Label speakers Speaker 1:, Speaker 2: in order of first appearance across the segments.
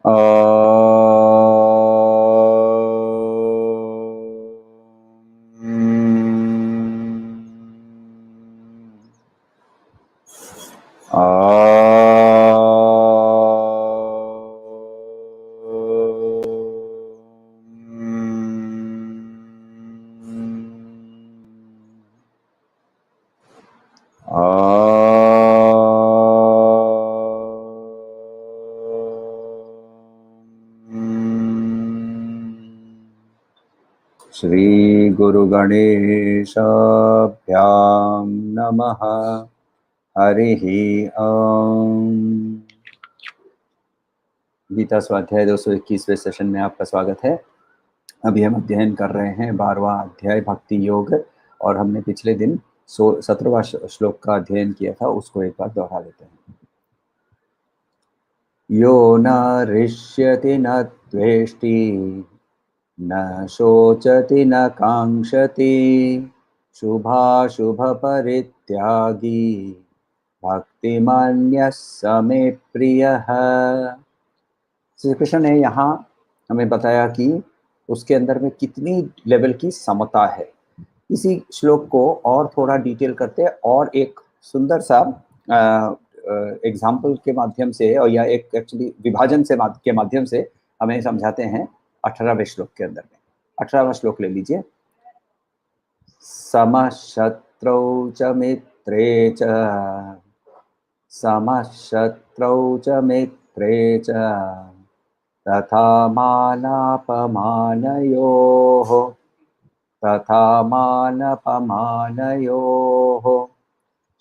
Speaker 1: आ, श्री गुरु गणेशाभ्यां नमः। हरिः ओम। गीता स्वाध्याय 221वें सेशन में आपका स्वागत है। अभी हम अध्ययन कर रहे हैं 12वां अध्याय भक्ति योग, और हमने पिछले दिन 17वां श्लोक का अध्ययन किया था, उसको एक बार दोहरा लेते हैं। यो न हृष्यति न द्वेष्टि न शोचति न कांक्षति शुभाशुभ परित्यागी भक्तिमान्यः स मे प्रियः। श्री कृष्ण ने यहाँ हमें बताया कि उसके अंदर में कितनी लेवल की समता है। इसी श्लोक को और थोड़ा डिटेल करते हैं और एक सुंदर सा एग्जाम्पल के माध्यम से, और या एक एक्चुअली विभाजन से के माध्यम से हमें समझाते हैं 18वें श्लोक के अंदर में। 18वां श्लोक ले लीजिए। समशत्रौ च मित्रे च समशत्रौ च मित्रे च तथा मानापमानयोः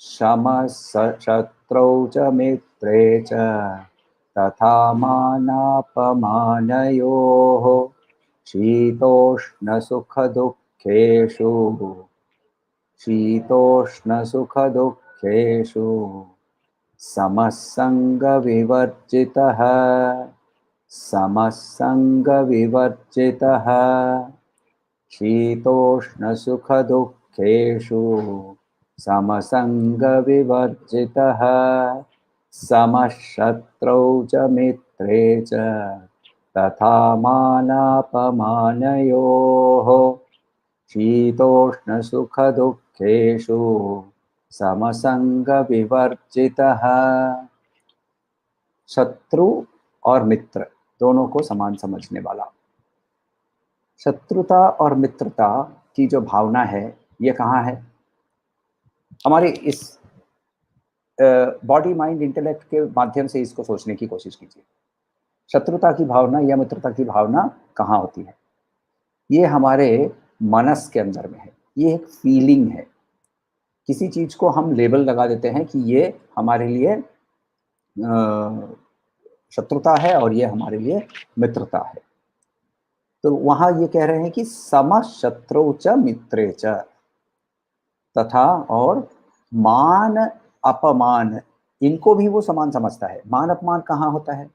Speaker 1: समशत्रौ च मित्रे च तथा मानापमानयोः शीतोष्णसुखदुःखेषु समसंगविवर्जितः शीतोष्णसुखदुःखेषु समसंगविवर्जितः समशत्रौ च मित्रे च तथा मानापमानयोः शीतोष्णसुखदुःखेषु समसंगविवर्जितः। शत्रु और मित्र दोनों को समान समझने वाला। शत्रुता और मित्रता की जो भावना है, ये कहाँ है? हमारे इस बॉडी माइंड इंटेलेक्ट के माध्यम से इसको सोचने की कोशिश कीजिए। शत्रुता की भावना या मित्रता की भावना कहाँ होती है? ये हमारे मनस के अंदर में है। ये एक फीलिंग है। किसी चीज को हम लेबल लगा देते हैं कि ये हमारे लिए शत्रुता है और ये हमारे लिए मित्रता है। तो वहां ये कह रहे हैं कि समशत्रौ च मित्रे च तथा, और मान अपमान, इनको भी वो समान समझता है। मान अपमान कहाँ होता है?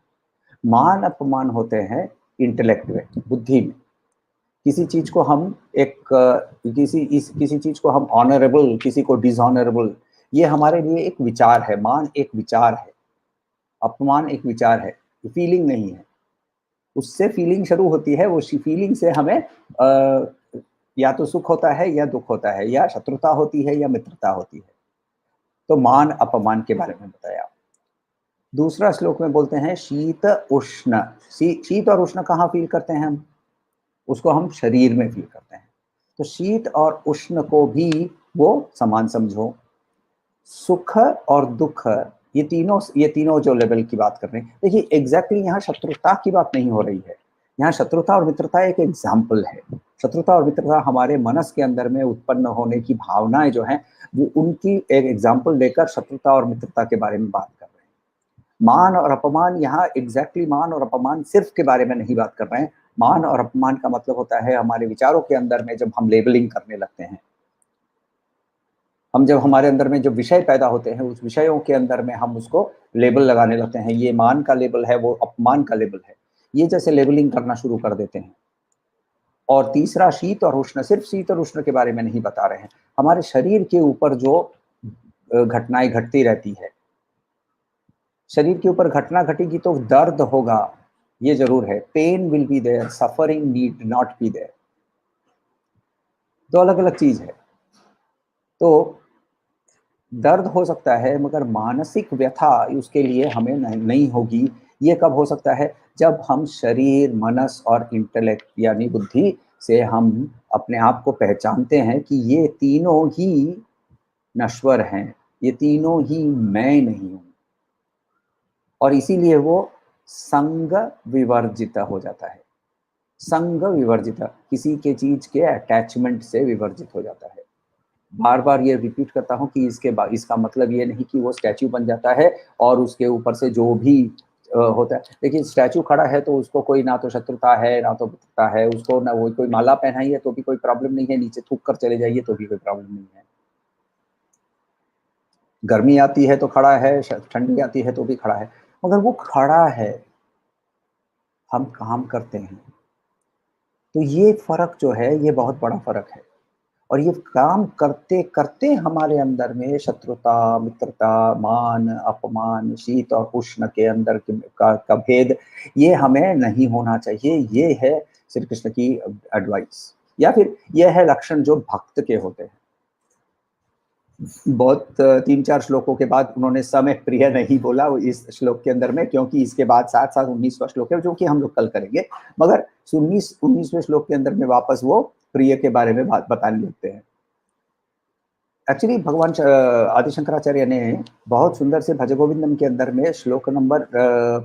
Speaker 1: मान अपमान होते हैं इंटेलेक्ट में, बुद्धि में। किसी चीज को हम किसी चीज को हम ऑनरेबल, किसी को डिसऑनरेबल, ये हमारे लिए एक विचार है। मान एक विचार है, अपमान एक विचार है, फीलिंग नहीं है। उससे फीलिंग शुरू होती है। वो फीलिंग से हमें या तो सुख होता है या दुख होता है, या शत्रुता होती है या मित्रता होती है। तो मान अपमान के बारे में बताया। दूसरा श्लोक में बोलते हैं शीत उष्ण। शीत और उष्ण कहाँ फील करते हैं हम? उसको हम शरीर में फील करते हैं। तो शीत और उष्ण को भी वो समान समझो। सुख और दुख, ये तीनों जो लेवल की बात कर रहे हैं। देखिए एग्जैक्टली यहाँ शत्रुता की बात नहीं हो रही है। यहाँ शत्रुता और मित्रता एक एग्जाम्पल है। शत्रुता और मित्रता हमारे मनस के अंदर में उत्पन्न होने की भावनाएं जो हैं, वो उनकी एक एग्जाम्पल लेकर शत्रुता और मित्रता के बारे में बात कर रहे हैं। मान और अपमान, यहाँ एग्जैक्टली मान और अपमान सिर्फ के बारे में नहीं बात कर रहे हैं। मान और अपमान का मतलब होता है हमारे विचारों के अंदर में जब हम लेबलिंग करने लगते हैं। जब हमारे अंदर में जो विषय पैदा होते हैं, उस विषयों के अंदर में हम उसको लेबल लगाने लगते हैं। ये मान का लेबल है, वो अपमान का लेबल है, ये जैसे लेबलिंग करना शुरू कर देते हैं। और तीसरा शीत और उष्ण, सिर्फ शीत और उष्ण के बारे में नहीं बता रहे हैं, हमारे शरीर के ऊपर जो घटनाएं घटती रहती है। शरीर के ऊपर घटना घटेगी तो दर्द होगा, ये जरूर है, pain will be there, suffering need not be there. दो अलग अलग चीज है। तो दर्द हो सकता है मगर मानसिक व्यथा उसके लिए हमें नहीं होगी। ये कब हो सकता है? जब हम शरीर, मनस और इंटेलेक्ट यानी बुद्धि से हम अपने आप को पहचानते हैं कि ये तीनों ही नश्वर हैं, ये तीनों ही मैं नहीं हूं, और इसीलिए वो संग विवर्जित हो जाता है। संग विवर्जित, किसी के चीज के अटैचमेंट से विवर्जित हो जाता है। बार बार ये रिपीट करता हूँ कि इसका मतलब ये नहीं कि वो स्टैचू बन जाता है और उसके ऊपर से जो भी होता है। देखिए, स्टैचू खड़ा है तो उसको कोई ना तो शत्रुता है ना तो मित्रता है, उसको ना वो कोई माला पहनाई है तो भी कोई प्रॉब्लम नहीं है, नीचे थूक कर चले जाइए तो भी कोई प्रॉब्लम नहीं है। गर्मी आती है तो खड़ा है, ठंडी आती है तो भी खड़ा है, मगर वो खड़ा है, हम काम करते हैं। तो ये फर्क जो है, ये बहुत बड़ा फर्क है। और ये काम करते करते हमारे अंदर में शत्रुता, मित्रता, मान, अपमान, शीत और उष्ण के अंदर का भेद, ये हमें नहीं होना चाहिए। ये है श्री कृष्ण की एडवाइस, या फिर ये है लक्षण जो भक्त के होते हैं। बहुत 3-4 श्लोकों के बाद उन्होंने समय प्रिय नहीं बोला इस श्लोक के अंदर में, क्योंकि इसके बाद साथ साथ 19वां श्लोक है जो कि हम लोग कल करेंगे। मगर 19वें श्लोक के अंदर में वापस वो प्रिय के बारे में बात बताने लगते हैं। एक्चुअली भगवान आदि शंकराचार्य ने बहुत सुंदर से भज गोविंदम के अंदर में श्लोक नंबर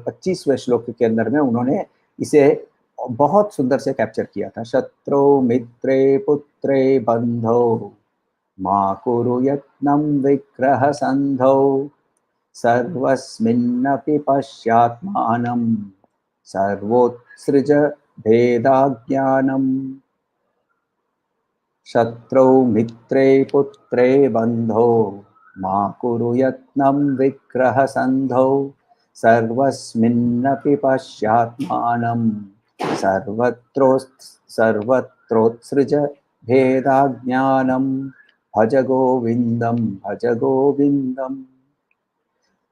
Speaker 1: 25वें श्लोक के अंदर में उन्होंने इसे बहुत सुंदर से कैप्चर किया था। शत्रु मित्रे पुत्रे बंधो मा कुरु यत्नं विग्रह संधौ सर्वस्मिन्नपि पश्यात्मानं सर्वोत्सृज भेदाज्ञानम्। शत्रौ मित्रे पुत्रे बंधो मा कुरु यत्नं विग्रह संधौ सर्वस्मिन्नपि पश्यात्मानं सर्वत्रोत्सृज भेदाज्ञानम्। भज गोविंदम भज गोविंदम।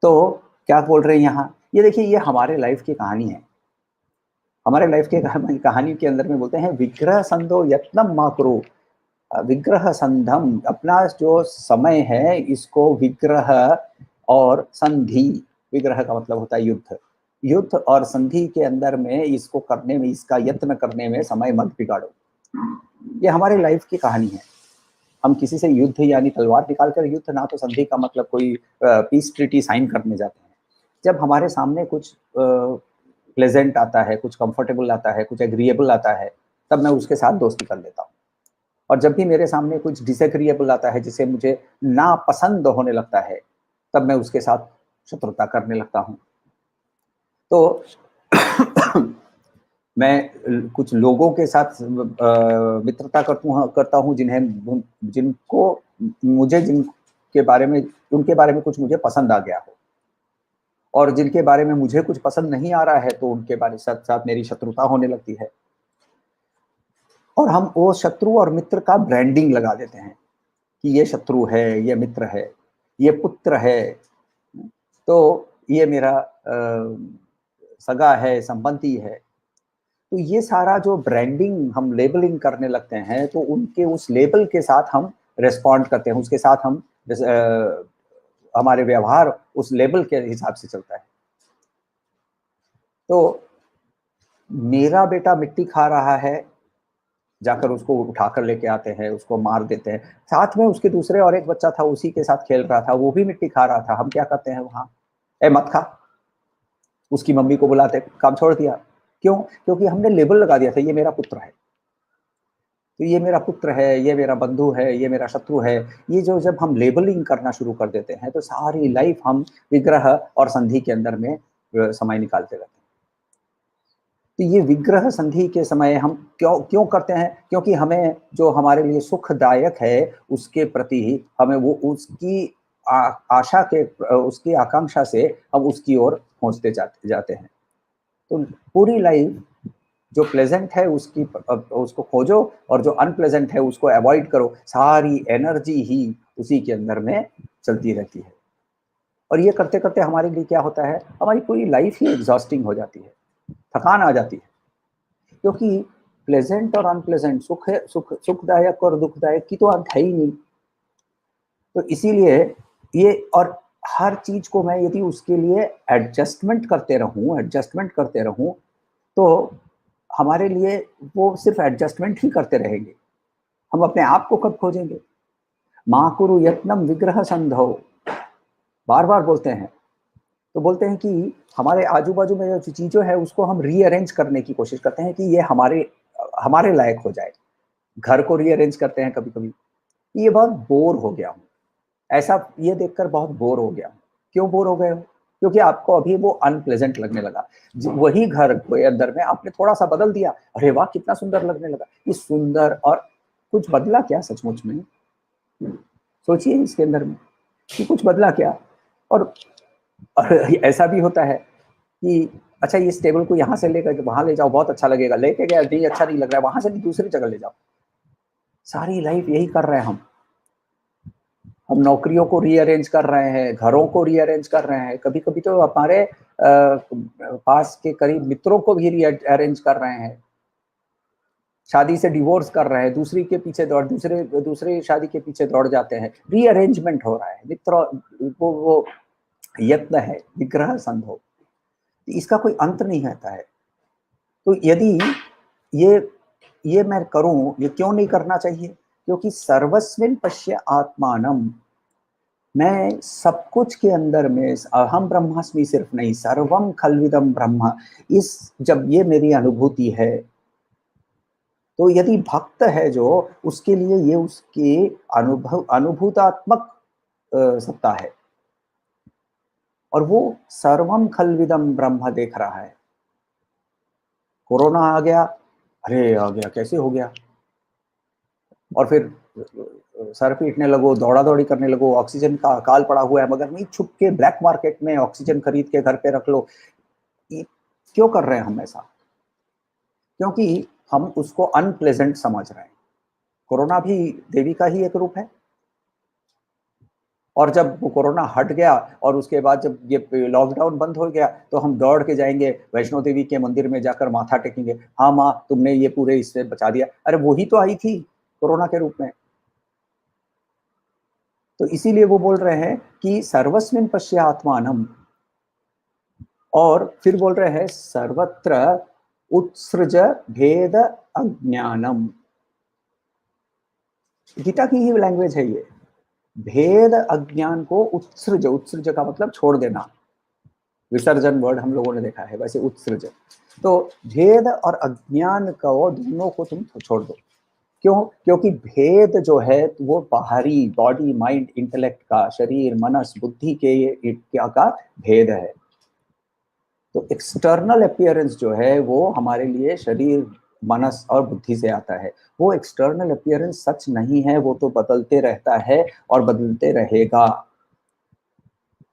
Speaker 1: तो क्या बोल रहे हैं यहाँ? ये देखिए, ये हमारे लाइफ की कहानी है। हमारे लाइफ के कहानी के अंदर में बोलते हैं विग्रह संधो यत्नम मा कुरु। विग्रह संधम, अपना जो समय है इसको विग्रह और संधि, विग्रह का मतलब होता है युद्ध, युद्ध और संधि के अंदर में इसको करने में, इसका यत्न करने में समय मत बिगाड़ो। ये हमारे लाइफ की कहानी है। हम किसी से युद्ध यानी तलवार निकालकर युद्ध, ना तो संधि का मतलब कोई पीस ट्रीटी साइन करने जाते हैं। जब हमारे सामने कुछ प्लेजेंट आता है, कुछ कंफर्टेबल आता है, कुछ एग्रीएबल आता है, तब मैं उसके साथ दोस्ती कर लेता हूँ। और जब भी मेरे सामने कुछ डिसएग्रीएबल आता है, जिसे मुझे नापसंद होने लगता है, तब मैं उसके साथ शत्रुता करने लगता हूँ। तो मैं कुछ लोगों के साथ मित्रता करता हूँ जिनको मुझे जिनके बारे में, उनके बारे में कुछ मुझे पसंद आ गया हो, और जिनके बारे में मुझे कुछ पसंद नहीं आ रहा है तो उनके बारे साथ साथ मेरी शत्रुता होने लगती है। और हम वो शत्रु और मित्र का ब्रांडिंग लगा देते हैं कि ये शत्रु है, ये मित्र है, ये पुत्र है, तो ये मेरा सगा है, संबंधी है। तो ये सारा जो ब्रांडिंग हम लेबलिंग करने लगते हैं, तो उनके उस लेबल के साथ हम रेस्पॉन्ड करते हैं, उसके साथ हम हमारे व्यवहार उस लेबल के हिसाब से चलता है। तो मेरा बेटा मिट्टी खा रहा है, जाकर उसको उठाकर लेके आते हैं, उसको मार देते हैं। साथ में उसके दूसरे और एक बच्चा था, उसी के साथ खेल रहा था, वो भी मिट्टी खा रहा था। हम क्या करते हैं वहां? ए मत खा। उसकी मम्मी को बुलाते, काम छोड़ दिया। क्यों? क्योंकि हमने लेबल लगा दिया था, ये मेरा पुत्र है, तो ये मेरा पुत्र है, ये मेरा बंधु है, ये मेरा शत्रु है। ये जो जब हम लेबलिंग करना शुरू कर देते हैं, तो सारी लाइफ हम विग्रह और संधि के अंदर में समय निकालते रहते हैं। तो ये विग्रह संधि के समय हम क्यों क्यों करते हैं? क्योंकि हमें जो हमारे लिए सुखदायक है उसके प्रति हमें वो उसकी आशा के, उसकी आकांक्षा से हम उसकी ओर पहुंचते जाते हैं। तो पूरी लाइफ जो प्लेजेंट है उसको खोजो, और जो अनप्लेजेंट है उसको अवॉइड करो। सारी एनर्जी ही उसी के अंदर में चलती रहती है। और ये करते करते हमारे लिए क्या होता है, हमारी पूरी लाइफ ही एग्जॉस्टिंग हो जाती है। थकान आ जाती है, क्योंकि प्लेजेंट और अनप्लेजेंट, सुखदायक और दुखदायक की तो अंत है ही नहीं। तो इसीलिए ये, और हर चीज को मैं यदि उसके लिए एडजस्टमेंट करते रहूं तो हमारे लिए वो सिर्फ एडजस्टमेंट ही करते रहेंगे, हम अपने आप को कब खोजेंगे। माँ कुरु यत्नम विग्रह संधौ, बार बार बोलते हैं। तो बोलते हैं कि हमारे आजू बाजू में जो चीजें है उसको हम रीअरेंज करने की कोशिश करते हैं कि ये हमारे हमारे लायक हो जाए। घर को रीअरेंज करते हैं कभी कभी। ये बहुत बोर हो गया हूँ, ऐसा ये देखकर बहुत बोर हो गया हूँ। क्यों बोर हो गए हो? क्योंकि आपको अभी वो अनप्लेजेंट लगने लगा। वही घर के अंदर में आपने थोड़ा सा बदल दिया, अरे वाह कितना सुंदर लगने लगा। ये सुंदर और कुछ बदला क्या सचमुच में? सोचिए इसके अंदर में कि कुछ बदला क्या। और ऐसा भी होता है कि अच्छा इस टेबल को यहाँ से लेकर वहां ले जाओ, बहुत अच्छा लगेगा। लेके गया, नहीं अच्छा नहीं लग रहा है, वहां से नहीं दूसरी जगह ले जाओ। सारी लाइफ यही कर रहे हैं हम नौकरियों को रीअरेंज कर रहे हैं, घरों को रीअरेंज कर रहे हैं, कभी कभी तो हमारे पास के करीब मित्रों को भी रीअरेंज कर रहे हैं। शादी से डिवोर्स कर रहे हैं, दूसरी के पीछे दौड़ दूसरे शादी के पीछे दौड़ जाते हैं। रीअरेंजमेंट हो रहा है, मित्रों वो यत्न है विग्रह संभव, इसका कोई अंत नहीं रहता है। तो यदि ये मैं करूं, ये क्यों नहीं करना चाहिए? क्योंकि सर्वस्मिन् पश्य आत्मानम, मैं सब कुछ के अंदर में अहम ब्रह्मास्मि सिर्फ नहीं, सर्वम खल्विदम ब्रह्म, इस जब ये मेरी अनुभूति है तो यदि भक्त है जो, उसके लिए ये उसके अनुभूतात्मक सत्ता है, और वो सर्वम खल्विदम ब्रह्म देख रहा है। कोरोना आ गया, अरे आ गया, कैसे हो गया? और फिर सर पीटने लगो, दौड़ा दौड़ी करने लगो, ऑक्सीजन का अकाल पड़ा हुआ है, मगर नहीं, छुप के ब्लैक मार्केट में ऑक्सीजन खरीद के घर पे रख लो। क्यों कर रहे हैं हम ऐसा? क्योंकि हम उसको अनप्लेजेंट समझ रहे हैं। कोरोना भी देवी का ही एक रूप है। और जब वो कोरोना हट गया और उसके बाद जब ये लॉकडाउन बंद हो गया, तो हम दौड़ के जाएंगे वैष्णो देवी के मंदिर में, जाकर माथा टेकेंगे, हाँ माँ तुमने ये पूरे इससे बचा दिया। अरे वही तो आई थी कोरोना के रूप में। तो इसीलिए वो बोल रहे हैं कि सर्वस्मिन् पश्य आत्मानम, और फिर बोल रहे हैं सर्वत्र उत्सृज भेद अज्ञानम। गीता की ही लैंग्वेज है ये। भेद अज्ञान को उत्सृज, उत्सृज का मतलब छोड़ देना, विसर्जन वर्ड हम लोगों ने देखा है, वैसे उत्सृज। तो भेद और अज्ञान को, दोनों को तुम छोड़ दो। क्यों? क्योंकि भेद जो है वो बाहरी बॉडी माइंड इंटेलेक्ट का, शरीर मनस बुद्धि के क्या का भेद है। तो एक्सटर्नल अपीयरेंस जो है वो हमारे लिए शरीर मनस और बुद्धि से आता है। वो एक्सटर्नल अपीयरेंस सच नहीं है, वो तो बदलते रहता है और बदलते रहेगा।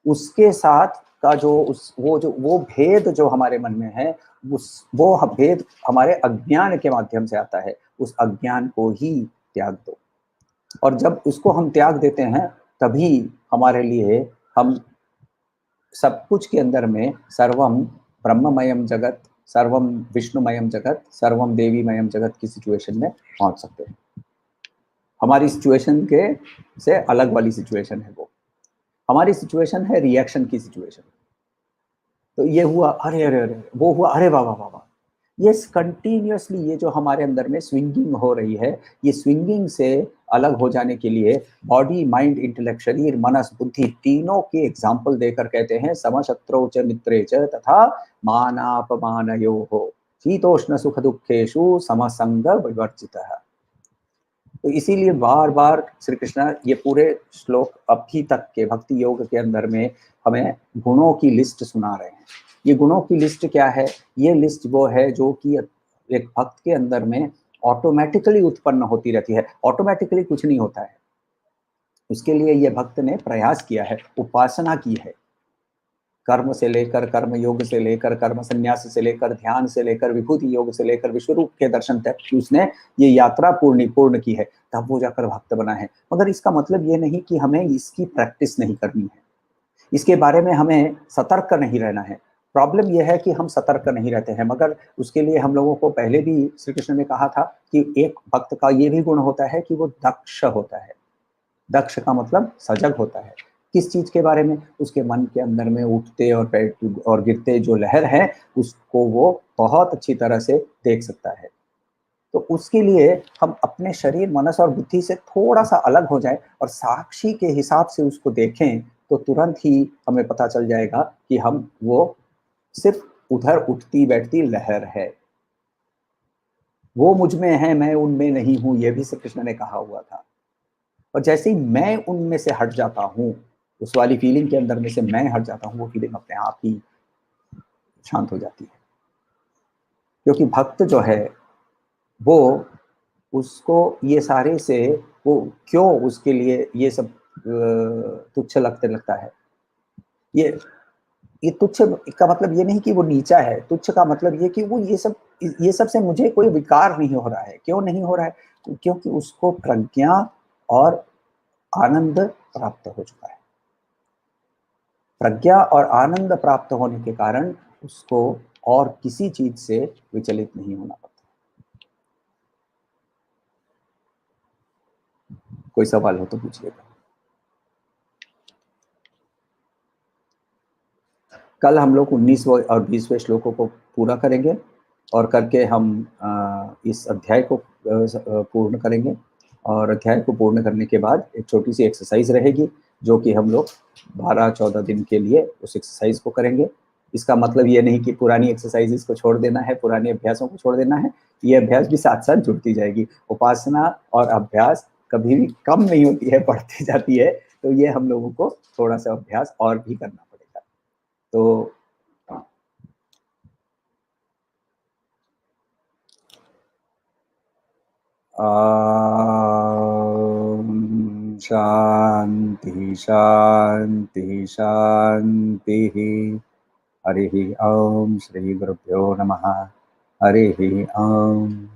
Speaker 1: उसके साथ का जो वो भेद जो हमारे मन में है, वो भेद हमारे अज्ञान के माध्यम से आता है। उस अज्ञान को ही त्याग दो, और जब उसको हम त्याग देते हैं तभी हमारे लिए हम सब कुछ के अंदर में सर्वम ब्रह्ममयम जगत, सर्वम विष्णुमयम जगत, सर्वम देवीमयम जगत की सिचुएशन में पहुंच सकते हैं। हमारी सिचुएशन के से अलग वाली सिचुएशन है वो। हमारी सिचुएशन है रिएक्शन की सिचुएशन। तो ये हुआ, अरे अरे अरे, वो हुआ, अरे वाह वाह वाह वाह। ये कंटिन्यूअसली ये जो हमारे अंदर में स्विंगिंग हो रही है, ये स्विंगिंग से अलग हो जाने के लिए बॉडी माइंड इंटेलेक्ट, शरीर मनस बुद्धि तीनों के एग्जाम्पल देकर कहते हैं समशत्रौ च मित्रे च तथा मानापमानयोः शीतोष्ण सुख दुखेषु समसंग विवर्जितः। तो इसीलिए बार बार श्री कृष्ण ये पूरे श्लोक अभी तक के भक्ति योग के अंदर में हमें गुणों की लिस्ट सुना रहे हैं। ये गुणों की लिस्ट क्या है? ये लिस्ट वो है जो कि एक भक्त के अंदर में ऑटोमेटिकली उत्पन्न होती रहती है। ऑटोमेटिकली कुछ नहीं होता है, उसके लिए ये भक्त ने प्रयास किया है, उपासना की है। कर्म से लेकर, कर्म योग से लेकर, कर्म संन्यास से लेकर, ध्यान से लेकर, विभूति योग से लेकर विश्वरूप के दर्शन तक उसने ये यात्रा पूर्ण की है, तब वो जाकर भक्त बना है। मगर इसका मतलब ये नहीं कि हमें इसकी प्रैक्टिस नहीं करनी है, इसके बारे में हमें सतर्क नहीं रहना है। प्रॉब्लम ये है कि हम सतर्क नहीं रहते हैं, मगर उसके लिए हम लोगों को पहले भी श्री कृष्ण ने कहा था कि एक भक्त का ये भी गुण होता है कि वो दक्ष होता है। दक्ष का मतलब सजग होता है। किस चीज़ के बारे में? उसके मन के अंदर में उठते और बैठ और गिरते जो लहर है, उसको वो बहुत अच्छी तरह से देख सकता है। तो उसके लिए हम अपने शरीर, मनस और बुद्धि से थोड़ा-सा अलग हो जाएँ और साक्षी के हिसाब से उसको देखें, तो तुरंत ही हमें पता चल जाएगा कि हम वो सिर्फ़ उधर उठती-बैठती लहर है। वो मुझ में है, मैं उनमें नहीं हूँ, ये भी श्री कृष्ण ने कहा हुआ था। और जैसे ही मैं उनमें से हट जाता हूँ, उस वाली फीलिंग के अंदर में से मैं हट जाता हूँ, वो फीलिंग अपने आप ही शांत हो जाती है। क्योंकि भक्त जो है, वो उसको ये सारे से वो क्यों उसके लिए ये सब तुच्छ लगता है। ये ये तुच्छ का मतलब ये नहीं कि वो नीचा है, तुच्छ का मतलब ये कि वो ये सब से मुझे कोई विकार नहीं हो रहा है। क्यों नहीं हो रहा है? क्योंकि उसको प्रज्ञा और आनंद प्राप्त हो चुका है। प्रज्ञा और आनंद प्राप्त होने के कारण उसको और किसी चीज से विचलित नहीं होना पड़ता। कोई सवाल हो तो पूछिएगा। कल हम लोग 19वें और 20वें श्लोकों को पूरा करेंगे और करके हम इस अध्याय को पूर्ण करेंगे और अध्याय को पूर्ण करने के बाद एक छोटी सी एक्सरसाइज रहेगी जो कि हम लोग 12-14 दिन के लिए उस एक्सरसाइज को करेंगे। इसका मतलब ये नहीं कि पुरानी एक्सरसाइजेस को छोड़ देना है, पुराने अभ्यासों को छोड़ देना है। ये अभ्यास भी साथ-साथ जुड़ती जाएगी। उपासना और अभ्यास कभी भी कम नहीं होती है, बढ़ती जाती है। तो ये हम लोगों को थोड़ा-सा अभ्यास और भी करना पड़ेगा। तो शांति शांति शांति। हरि ओम। श्री गुरुभ्यो नमः। हरि ओम।